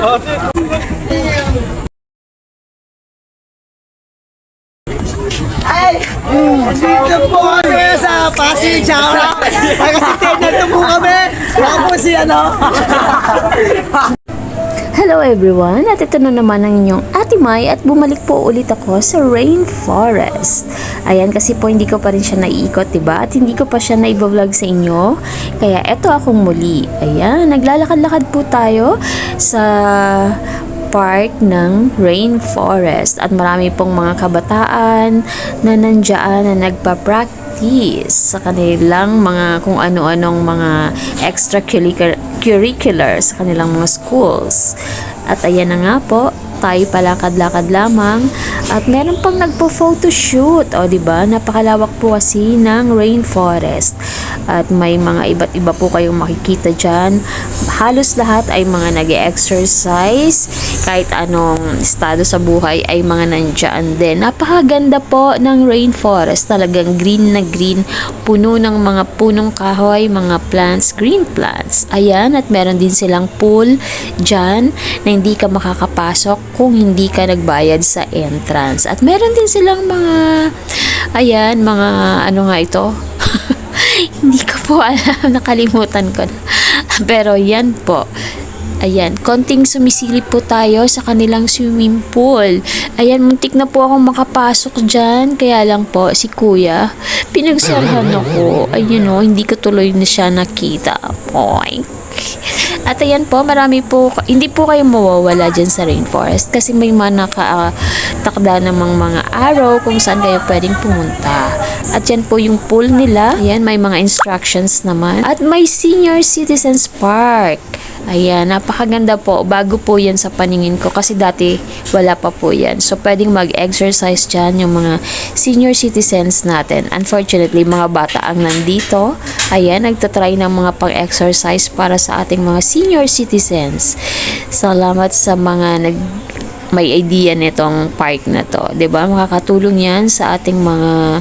Ay! Dito po kami sa Pasig, Chowra. Ay, kasi nandito po kami. Ako si ano. Hello everyone! At ito na naman ang inyong Ate Mai at bumalik po ulit ako sa rainforest. Ayan, kasi po hindi ko pa rin siya naiikot, diba? At hindi ko pa siya naiba-vlog sa inyo. Kaya eto akong muli. Ayan, naglalakad-lakad po tayo sa park ng rainforest. At marami pong mga kabataan na nandiyan na nagpa-practice sa kanilang mga kung ano-anong mga extracurricular sa kanilang mga schools. At ayan na nga po, tayo palakad-lakad lamang at meron pang nagpo-photoshoot. O diba, napakalawak po kasi ng rainforest at may mga iba't iba po kayong makikita dyan. Halos lahat ay mga nag-exercise, kahit anong estado sa buhay ay mga nandyan din. Napakaganda po ng rainforest, talagang green na green, puno ng mga punong kahoy, mga plants, green plants. Ayan, at meron din silang pool dyan na hindi ka makakapasok kung hindi ka nagbayad sa entrance. At meron din silang mga, ayan, mga ano nga ito? Hindi ko po alam, nakalimutan ko na. Pero yan po. Ayan, konting sumisilip po tayo sa kanilang swimming pool. Ayan, muntik na po akong makapasok dyan. Kaya lang po, si kuya, pinagsarhan ako. Ayun o, hindi ko tuloy na siya nakita. Poink. At ayan po, marami po, hindi po kayo mawawala dyan sa rainforest kasi may mga nakatakda namang mga arrow kung saan kayo pwedeng pumunta. At yan po yung pool nila. Ayan, may mga instructions naman. At may senior citizens park. Ayan, napakaganda po. Bago po yan sa paningin ko kasi dati wala pa po yan. So, pwedeng mag-exercise dyan yung mga senior citizens natin. Unfortunately, mga bata ang nandito. Ayan, nagtatry ng mga pang-exercise para sa ating mga senior citizens. Salamat sa mga may idea nitong park na to. 'Di ba? Makakatulong 'yan sa ating mga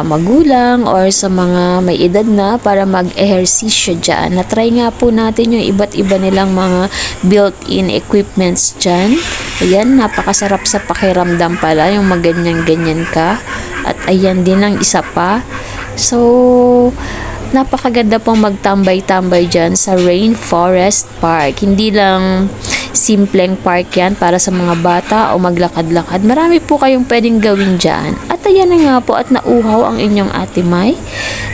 magulang or sa mga may edad na para mag-ehersisyo dyan. Na-try nga po natin yung iba't iba nilang mga built-in equipments dyan. Ayan, napakasarap sa pakiramdam pala yung maganyan-ganyan ka. At ayan din ang isa pa. So, napakaganda pong magtambay-tambay dyan sa Rainforest Park. Hindi lang simpleng park yan para sa mga bata o maglakad-lakad. Marami po kayong pwedeng gawin dyan. At ayan na nga po at nauhaw ang inyong Ate Mai.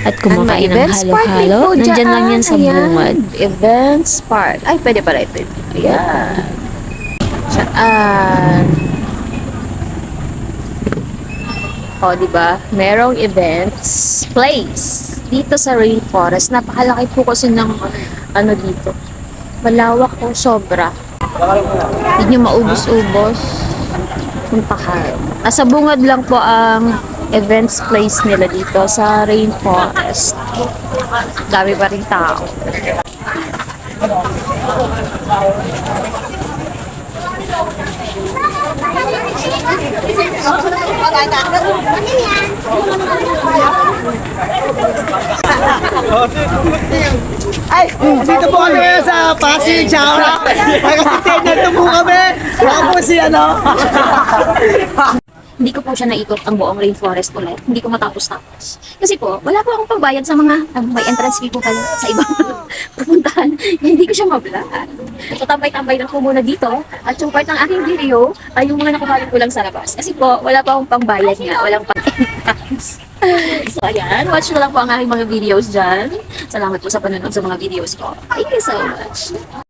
At kumakain ng halo-halo. Nandyan lang yan sa bungad. Events Park. Ay, pwede pala ito. Ayan. Saan? O, diba? Merong events place dito sa rainforest. Napakalaki po kasi ng ano dito. Malawak po sobra. Hindi nyo maubos-ubos. Puntahan. Nasa bungad lang po ang events place nila dito sa rainforest. Dami pa rin tao. Ay! Dito po kami sa Pasig, Chowra. Ay, kasi nandito po kami. Ako si ano. Hindi ko po siya naikot ang buong rainforest ulit. Hindi ko matapos-tapos. Kasi po, wala po akong pagbayad sa mga may entrance fee po kayo sa ibang pupuntahan. Hindi ko siya mablaan. So, tambay-tambay lang po muna dito. At yung part ng aking video ay yung mga nakuhanin ko lang sa labas. Kasi po, wala pa akong pangbayad nga. Walang pang-entrance. So, ayan. Watch na lang po ang aking mga videos dyan. Salamat po sa panonood sa mga videos ko. Thank you so much.